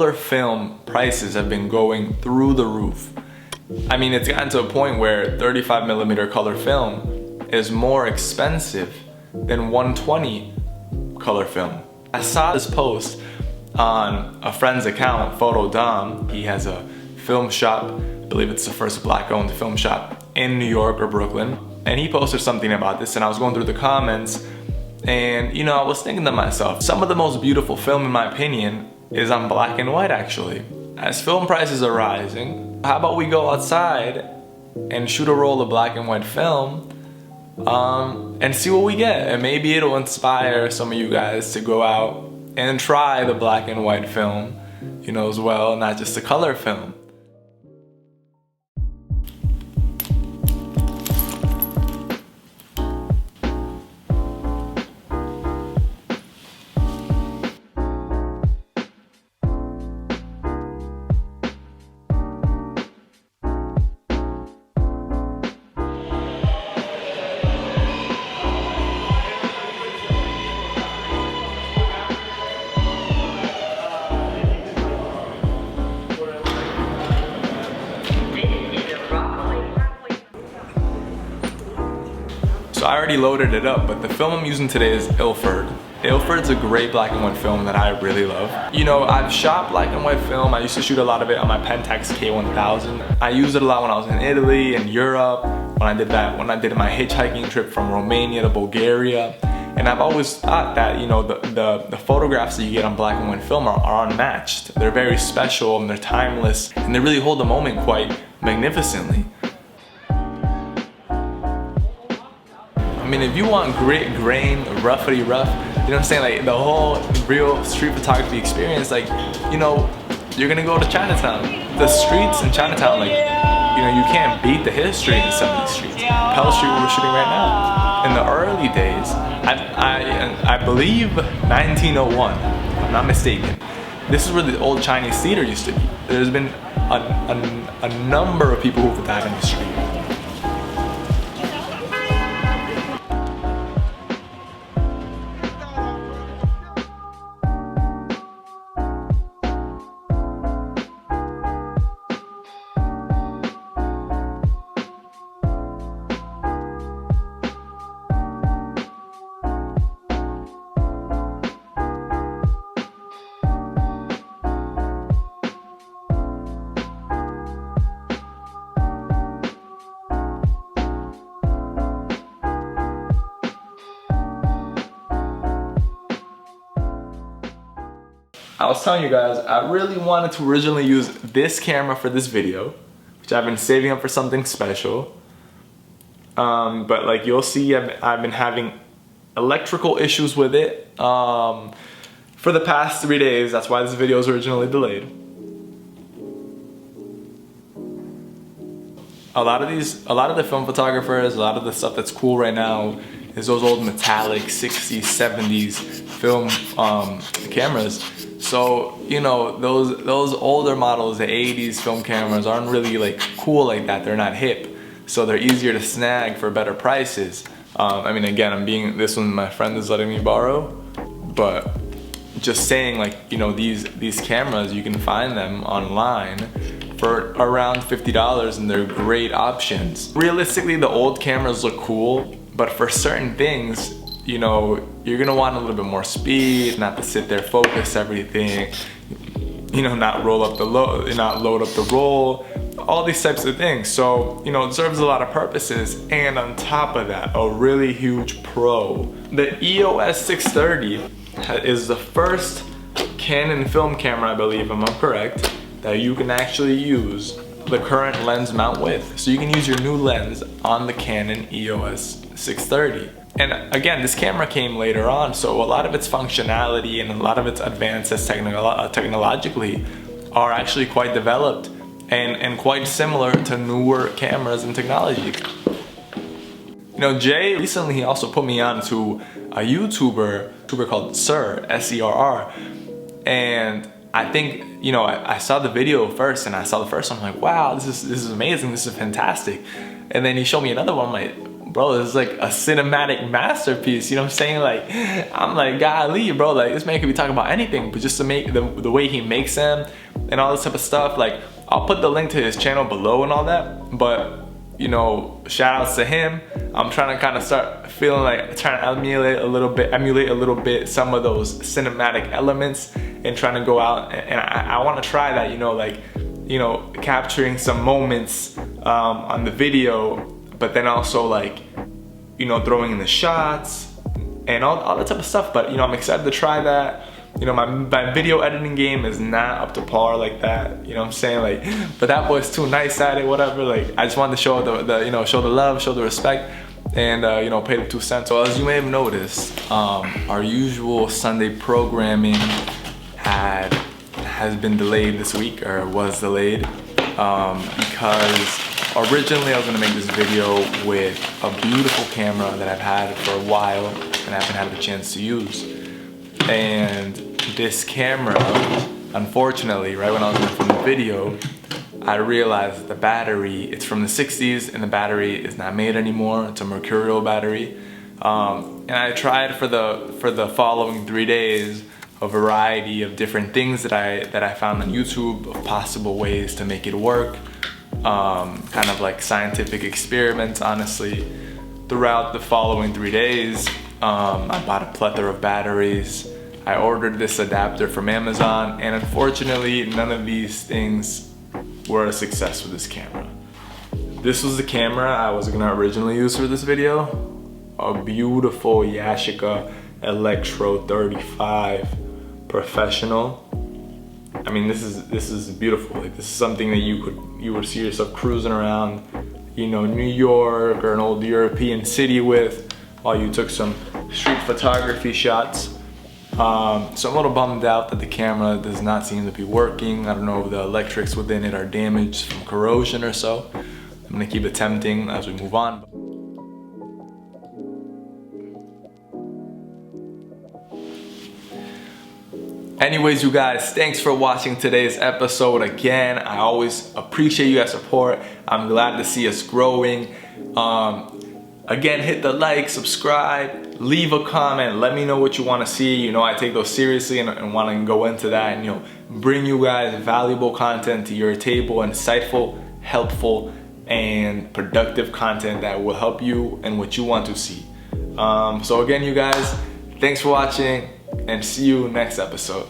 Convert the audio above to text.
color film prices have been going through the roof. I mean, it's gotten to a point where 35mm color film is more expensive than 120 color film. I saw this post on a friend's account, Photo Dom. He has a film shop. I believe it's the first black-owned film shop in New York or Brooklyn. And he posted something about this, and I was going through the comments, and you know, I was thinking to myself, some of the most beautiful film, in my opinion, is on black and white actually. As film prices are rising, how about we go outside and shoot a roll of black and white film and see what we get, and maybe it'll inspire some of you guys to go out and try the black and white film, you know, as well, not just the color film. So I already loaded it up, but the film I'm using today is Ilford. Ilford's a great black and white film that I really love. You know, I've shot black and white film. I used to shoot a lot of it on my Pentax K1000. I used it a lot when I was in Italy and Europe, when I did my hitchhiking trip from Romania to Bulgaria. And I've always thought that, you know, the photographs that you get on black and white film are unmatched. They're very special and they're timeless, and they really hold the moment quite magnificently. I mean, if you want grit, grain, roughity rough, you know what I'm saying, like the whole real street photography experience, like, you know, you're gonna go to Chinatown. The streets in Chinatown, like, you know, you can't beat the history in some of these streets. Pell Street, where we're shooting right now. In the early days, I believe 1901, if I'm not mistaken, this is where the old Chinese theater used to be. There's been a number of people who've died in the street. I was telling you guys, I really wanted to originally use this camera for this video, which I've been saving up for something special. But like you'll see, I've been having electrical issues with it for the past 3 days. That's why this video was originally delayed. A lot of the film photographers, a lot of the stuff that's cool right now is those old metallic 60s, 70s film cameras. So, you know, those older models, the 80s film cameras, aren't really like cool like that. They're not hip, so they're easier to snag for better prices. I mean, again, this one my friend is letting me borrow, but just saying, like, you know, these cameras, you can find them online for around $50, and they're great options. Realistically, the old cameras look cool, but for certain things, you know, you're gonna want a little bit more speed, not to sit there, focus everything, you know, not load up the roll, all these types of things. So, you know, it serves a lot of purposes, and on top of that, a really huge pro. The EOS 630 is the first Canon film camera, I believe, if I'm correct, that you can actually use the current lens mount with. So you can use your new lens on the Canon EOS 630. And again, this camera came later on, so a lot of its functionality and a lot of its advances technologically are actually quite developed and quite similar to newer cameras and technology. You know, Jay recently, he also put me on to a YouTuber called Serr, S-E-R-R, and I think, you know, I saw the video first, and I saw the first one, I'm like, wow, this is amazing, this is fantastic. And then he showed me another one, I'm like, bro, this is like a cinematic masterpiece, you know what I'm saying? Like, I'm like, golly, bro, like this man could be talking about anything, but just to make the way he makes them and all this type of stuff, like, I'll put the link to his channel below and all that, but you know, shout outs to him. I'm trying to kind of start feeling like trying to emulate a little bit some of those cinematic elements and trying to go out and I want to try that, you know, like, you know, capturing some moments on the video, but then also like, you know, throwing in the shots and all that type of stuff. But you know, I'm excited to try that. You know, my video editing game is not up to par like that, you know what I'm saying? Like, but that boy's too nice at it, whatever. Like, I just wanted to show the you know, show the love, show the respect, and you know, pay the 2 cents. So as you may have noticed, our usual Sunday programming has been delayed this week, or was delayed, because originally I was gonna make this video with a beautiful camera that I've had for a while and I haven't had the chance to use. And this camera, unfortunately, right when I was going to film the video, I realized the battery, it's from the 60s and the battery is not made anymore. It's a mercurial battery. And I tried for the following 3 days a variety of different things that I found on YouTube of possible ways to make it work. Kind of like scientific experiments, honestly. Throughout the following 3 days, I bought a plethora of batteries. I ordered this adapter from Amazon, and unfortunately, none of these things were a success with this camera. This was the camera I was gonna originally use for this video. A beautiful Yashica Electro 35 professional. I mean, this is beautiful. Like, this is something that you would see yourself cruising around, you know, New York or an old European city with, while you took some street photography shots. So I'm a little bummed out that the camera does not seem to be working. I don't know if the electrics within it are damaged from corrosion or so. I'm gonna keep attempting as we move on. Anyways, you guys, thanks for watching today's episode. Again, I always appreciate you guys' support. I'm glad to see us growing. Again, hit the like, subscribe, leave a comment, let me know what you want to see. You know, I take those seriously and want to go into that and, you know, bring you guys valuable content to your table, insightful, helpful, and productive content that will help you and what you want to see. So again, you guys, thanks for watching and see you next episode.